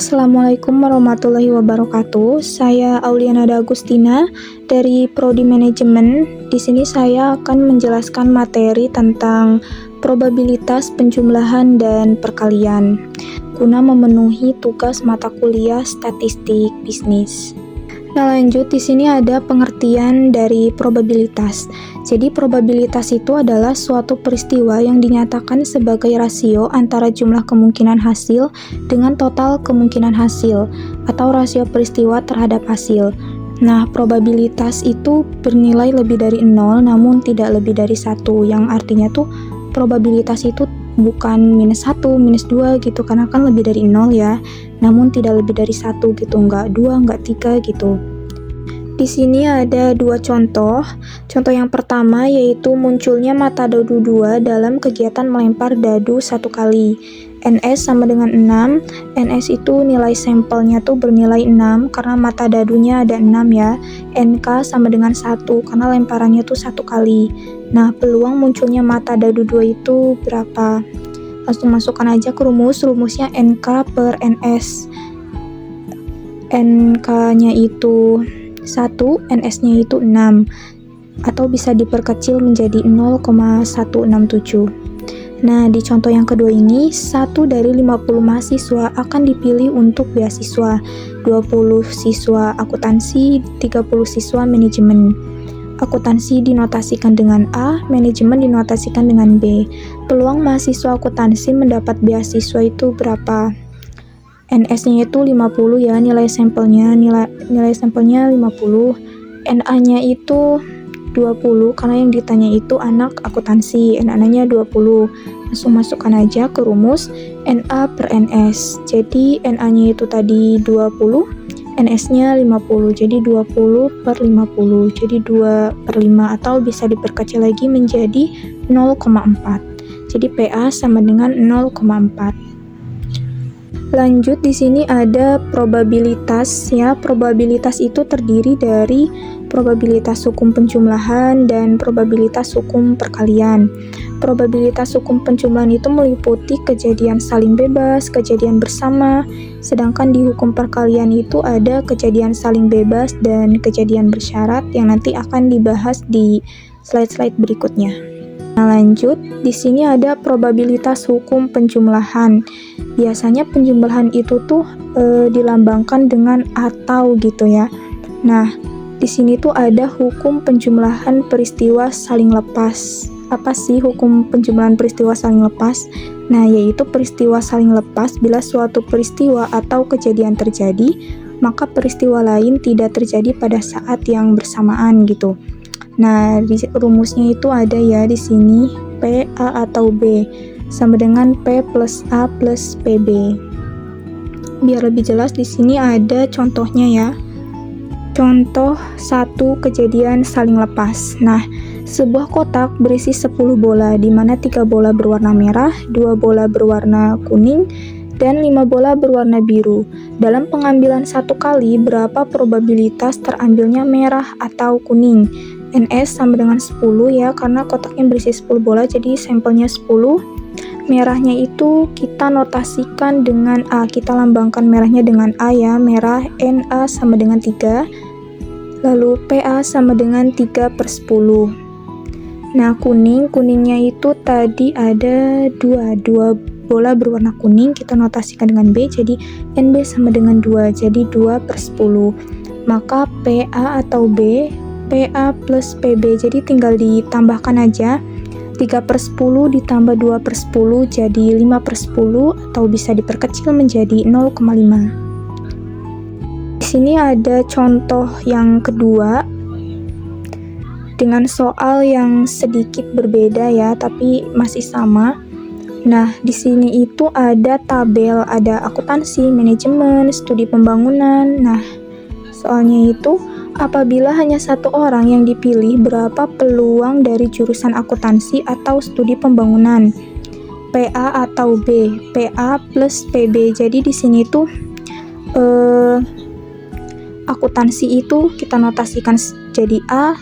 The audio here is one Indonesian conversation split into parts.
Assalamualaikum warahmatullahi wabarakatuh. Saya Auliana Agustina dari Prodi Manajemen. Di sini saya akan menjelaskan materi tentang probabilitas penjumlahan dan perkalian guna memenuhi tugas mata kuliah statistik bisnis. Nah, lanjut, di sini ada pengertian dari probabilitas. Jadi, probabilitas itu adalah suatu peristiwa yang dinyatakan sebagai rasio antara jumlah kemungkinan hasil dengan total kemungkinan hasil, atau rasio peristiwa terhadap hasil. Nah, probabilitas itu bernilai lebih dari 0 namun tidak lebih dari 1, yang artinya tuh probabilitas itu bukan -1, -2 gitu, karena kan lebih dari 0 ya, namun tidak lebih dari 1 gitu, nggak 2, nggak 3 gitu. Di sini ada dua contoh. Contoh yang pertama yaitu munculnya mata dadu 2 dalam kegiatan melempar dadu 1 kali. NS sama dengan 6. NS itu nilai sampelnya tuh bernilai 6 karena mata dadunya ada 6 ya. NK sama dengan 1 karena lemparannya tuh 1 kali. Nah, peluang munculnya mata dadu 2 itu berapa? Langsung masukkan aja ke rumusnya NK per NS. NK-nya itu 1, NS-nya itu 6, atau bisa diperkecil menjadi 0,167. Nah, di contoh yang kedua ini, 1 dari 50 mahasiswa akan dipilih untuk beasiswa, 20 siswa akuntansi, 30 siswa manajemen. Akuntansi dinotasikan dengan A, manajemen dinotasikan dengan B. Peluang mahasiswa akuntansi mendapat beasiswa itu berapa? NS-nya itu 50 ya, nilai sampelnya 50. NA-nya itu 20 karena yang ditanya itu anak akuntansi, NA-nya 20. Langsung masukkan aja ke rumus NA per NS. Jadi NA-nya itu tadi 20, NS-nya 50. Jadi 20 per 50. Jadi 2 per 5, atau bisa diperkecil lagi menjadi 0,4. Jadi PA sama dengan 0,4. Lanjut, di sini ada probabilitas ya. Probabilitas itu terdiri dari probabilitas hukum penjumlahan dan probabilitas hukum perkalian. Probabilitas hukum penjumlahan itu meliputi kejadian saling bebas, kejadian bersama, sedangkan di hukum perkalian itu ada kejadian saling bebas dan kejadian bersyarat yang nanti akan dibahas di slide-slide berikutnya. Nah, lanjut, di sini ada probabilitas hukum penjumlahan. Biasanya penjumlahan itu tuh dilambangkan dengan atau gitu ya. Nah, di sini tuh ada hukum penjumlahan peristiwa saling lepas. Apa sih hukum penjumlahan peristiwa saling lepas? Nah, yaitu peristiwa saling lepas bila suatu peristiwa atau kejadian terjadi, maka peristiwa lain tidak terjadi pada saat yang bersamaan gitu. Nah, di rumusnya itu ada ya di sini, P, A atau B sama dengan P plus A plus PB. Biar lebih jelas, di sini ada contohnya ya. Contoh 1, kejadian saling lepas. Nah, sebuah kotak berisi 10 bola, di mana 3 bola berwarna merah, 2 bola berwarna kuning, dan 5 bola berwarna biru. Dalam pengambilan 1 kali, berapa probabilitas terambilnya merah atau kuning? NS sama dengan 10 ya, karena kotaknya berisi 10 bola, jadi sampelnya 10. Merahnya itu kita notasikan dengan A, kita lambangkan merahnya dengan A ya, merah. NA sama dengan 3, lalu PA sama dengan 3 per 10. Nah, kuningnya itu tadi ada 2 bola berwarna kuning, kita notasikan dengan B, jadi NB sama dengan 2, jadi 2 per 10. Maka PA atau B, PA plus PB, jadi tinggal ditambahkan aja, 3 per 10 ditambah 2 per 10 jadi 5 per 10, atau bisa diperkecil menjadi 0,5. Di sini ada contoh yang kedua dengan soal yang sedikit berbeda ya, tapi masih sama. Nah, di sini itu ada tabel, ada akuntansi, manajemen, studi pembangunan. Nah, soalnya itu apabila hanya 1 orang yang dipilih, berapa peluang dari jurusan akuntansi atau studi pembangunan? PA atau B? PA plus PB. Jadi di sini tuh akuntansi itu kita notasikan jadi A,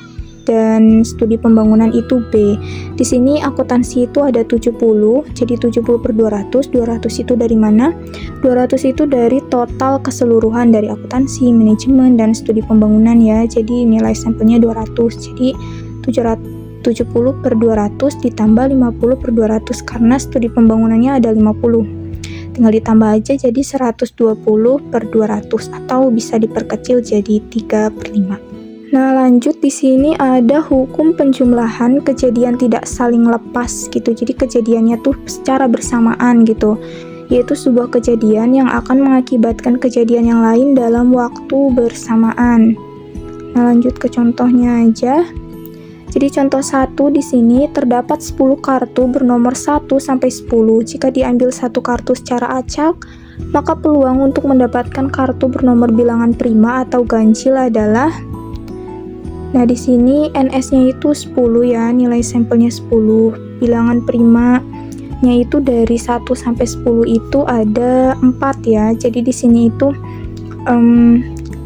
dan studi pembangunan itu B. Di sini akuntansi itu ada 70, jadi 70 per 200. 200 itu dari mana? 200 itu dari total keseluruhan dari akuntansi, manajemen, dan studi pembangunan ya. Jadi nilai sampelnya 200. Jadi 70 per 200 ditambah 50 per 200 karena studi pembangunannya ada 50. Tinggal ditambah aja jadi 120 per 200 atau bisa diperkecil jadi 3 per 5. Nah, lanjut di sini ada hukum penjumlahan kejadian tidak saling lepas gitu. Jadi kejadiannya tuh secara bersamaan gitu. Yaitu sebuah kejadian yang akan mengakibatkan kejadian yang lain dalam waktu bersamaan. Nah, lanjut ke contohnya aja. Jadi contoh 1 di sini terdapat 10 kartu bernomor 1 sampai 10. Jika diambil satu kartu secara acak, maka peluang untuk mendapatkan kartu bernomor bilangan prima atau ganjil adalah. Nah, di sini NS-nya itu 10 ya, nilai sampelnya 10. Bilangan primanya itu dari 1 sampai 10 itu ada 4 ya. Jadi di sini itu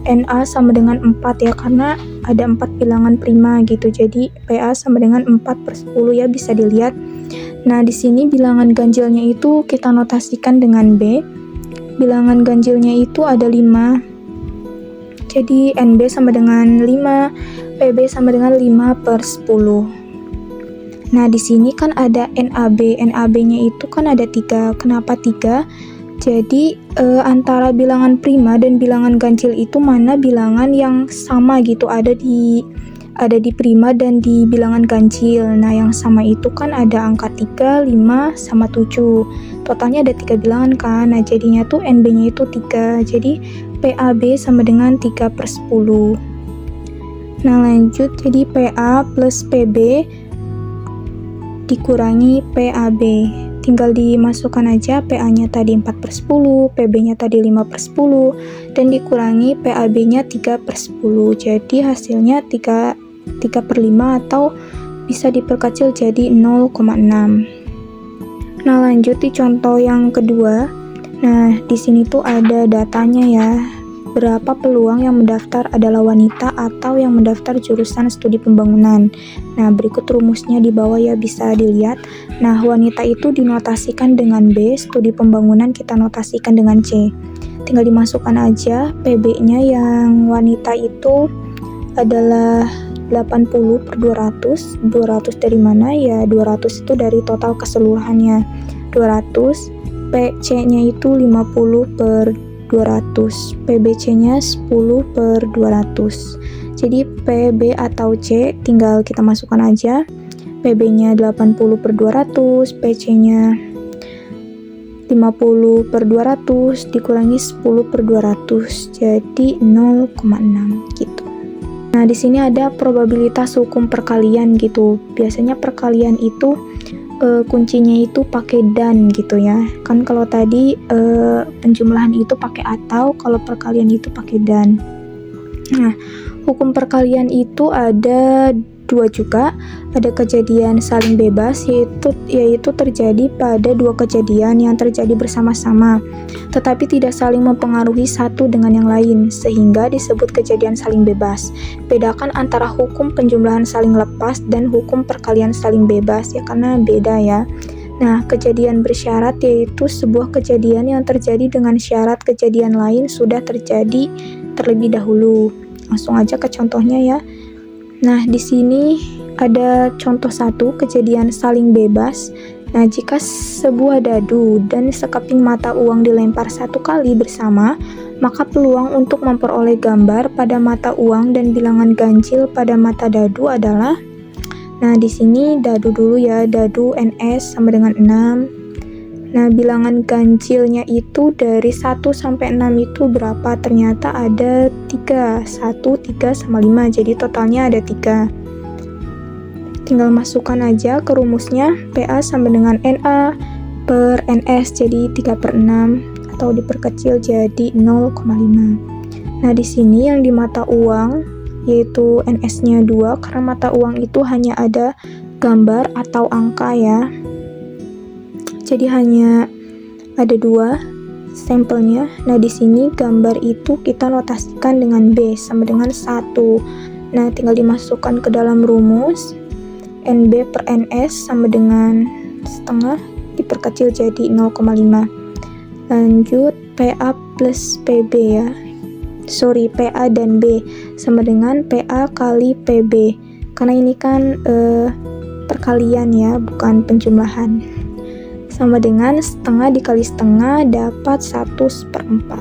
NA sama dengan 4 ya, karena ada 4 bilangan prima gitu. Jadi PA sama dengan 4 per 10 ya, bisa dilihat. Nah, di sini bilangan ganjilnya itu kita notasikan dengan B. Bilangan ganjilnya itu ada 5. Jadi NB sama dengan 5, PB sama dengan 5 per 10. Nah, di sini kan ada NAB. NAB-nya itu kan ada 3. Kenapa 3? Jadi antara bilangan prima dan bilangan ganjil itu mana bilangan yang sama gitu, ada di prima dan di bilangan ganjil. Nah, yang sama itu kan ada angka 3, 5, sama 7. Totalnya ada 3 bilangan kan. Nah, jadinya tuh NB-nya itu 3. Jadi PAB sama dengan 3 per 10. Nah, lanjut, jadi PA plus PB dikurangi PAB. Tinggal dimasukkan aja PA-nya tadi 4 per 10, PB-nya tadi 5 per 10, dan dikurangi PAB-nya 3 per 10. Jadi hasilnya 3 per 5 atau bisa diperkecil jadi 0,6. Nah, lanjut di contoh yang kedua. Nah, di sini tuh ada datanya ya. Berapa peluang yang mendaftar adalah wanita atau yang mendaftar jurusan studi pembangunan. Nah, berikut rumusnya di bawah ya, bisa dilihat. Nah, wanita itu dinotasikan dengan B, studi pembangunan kita notasikan dengan C. Tinggal dimasukkan aja, PB-nya yang wanita itu adalah 80 per 200. 200 dari mana? Ya, 200 itu dari total keseluruhannya. 200, PC-nya itu 50 per 200, PBC-nya 10 per 200. Jadi PB atau C tinggal kita masukkan aja. PB-nya 80 per 200, PC-nya 50 per 200 dikurangi 10 per 200, jadi 0,6 gitu. Nah, di sini ada probabilitas hukum perkalian gitu. Biasanya perkalian itu kuncinya itu pakai dan gitu ya. Kan kalau tadi penjumlahan itu pakai atau, kalau perkalian itu pakai dan. Nah, hukum perkalian itu ada 2 juga. Ada kejadian saling bebas, yaitu terjadi pada 2 kejadian yang terjadi bersama-sama, tetapi tidak saling mempengaruhi satu dengan yang lain, sehingga disebut kejadian saling bebas. Bedakan antara hukum penjumlahan saling lepas dan hukum perkalian saling bebas ya, karena beda ya. Nah, kejadian bersyarat yaitu sebuah kejadian yang terjadi dengan syarat kejadian lain sudah terjadi terlebih dahulu. Langsung aja ke contohnya ya. Nah, di sini ada contoh 1, kejadian saling bebas. Nah, jika sebuah dadu dan sekeping mata uang dilempar 1 kali bersama, maka peluang untuk memperoleh gambar pada mata uang dan bilangan ganjil pada mata dadu adalah. Nah, di sini dadu dulu ya, dadu NS sama dengan 6. Nah, bilangan ganjilnya itu dari 1 sampai 6 itu berapa? Ternyata ada 3. 1, 3, sama 5. Jadi totalnya ada 3. Tinggal masukkan aja ke rumusnya. PA sama dengan NA per NS, jadi 3 per 6. Atau diperkecil jadi 0,5. Nah, di sini yang di mata uang, yaitu NS-nya 2, karena mata uang itu hanya ada gambar atau angka ya. Jadi hanya ada 2 sampelnya. Nah, di sini gambar itu kita notasikan dengan B sama dengan 1. Nah, tinggal dimasukkan ke dalam rumus. NB per NS sama dengan setengah diperkecil jadi 0,5. Lanjut PA plus PB ya. PA dan B sama dengan PA kali PB. Karena ini kan perkalian ya, bukan penjumlahan. Sama dengan setengah dikali setengah dapat 1/4.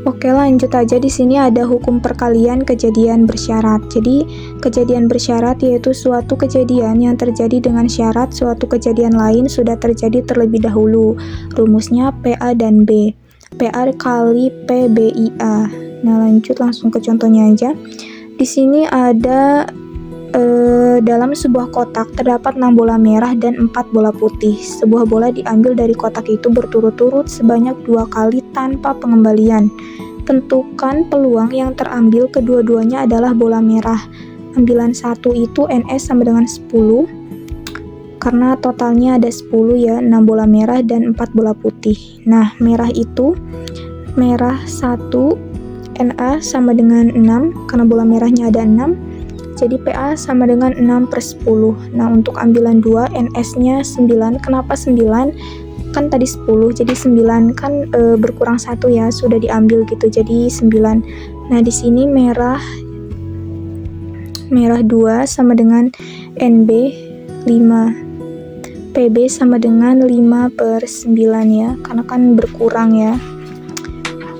Oke, lanjut aja. Di sini ada hukum perkalian kejadian bersyarat. Jadi, kejadian bersyarat yaitu suatu kejadian yang terjadi dengan syarat suatu kejadian lain sudah terjadi terlebih dahulu. Rumusnya PA dan B. PA kali PBIA. Nah, lanjut langsung ke contohnya aja. Di sini ada dalam sebuah kotak terdapat 6 bola merah dan 4 bola putih. Sebuah bola diambil dari kotak itu berturut-turut sebanyak 2 kali tanpa pengembalian. Tentukan peluang yang terambil kedua-duanya adalah bola merah. Ambilan 1 itu NS sama dengan 10. Karena totalnya ada 10 ya, 6 bola merah dan 4 bola putih. Nah, merah 1 NA sama dengan 6 karena bola merahnya ada 6. Jadi PA sama dengan 6/10. Nah, untuk ambilan 2 NS-nya 9. Kenapa 9? Kan tadi 10, jadi 9 kan berkurang 1 ya, sudah diambil gitu. Jadi 9. Nah, di sini merah 2 sama dengan NB 5. PB sama dengan 5/9 ya, karena kan berkurang ya.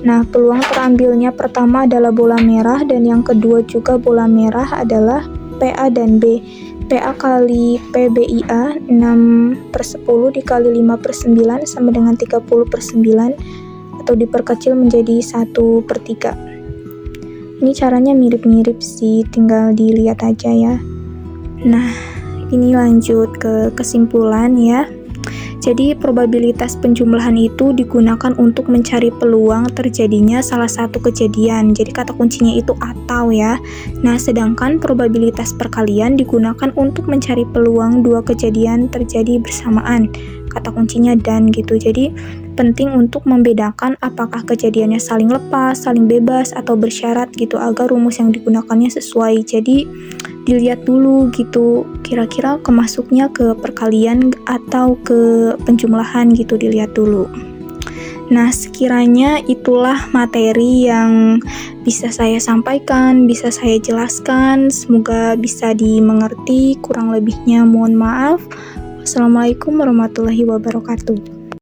Nah, peluang terambilnya pertama adalah bola merah dan yang kedua juga bola merah adalah PA dan B. PA kali PBIA 6/10 dikali 5/9 sama dengan 30/9 atau diperkecil menjadi 1/3. Ini caranya mirip-mirip sih, tinggal dilihat aja ya. Nah, ini lanjut ke kesimpulan ya. Jadi probabilitas penjumlahan itu digunakan untuk mencari peluang terjadinya salah satu kejadian. Jadi kata kuncinya itu atau ya. Nah, sedangkan probabilitas perkalian digunakan untuk mencari peluang 2 kejadian terjadi bersamaan. Kata kuncinya dan gitu. Jadi penting untuk membedakan apakah kejadiannya saling lepas, saling bebas, atau bersyarat gitu agar rumus yang digunakannya sesuai. Jadi dilihat dulu gitu, kira-kira kemasuknya ke perkalian atau ke penjumlahan gitu, dilihat dulu. Nah, sekiranya itulah materi yang bisa saya sampaikan, bisa saya jelaskan, semoga bisa dimengerti, kurang lebihnya mohon maaf. Wassalamualaikum warahmatullahi wabarakatuh.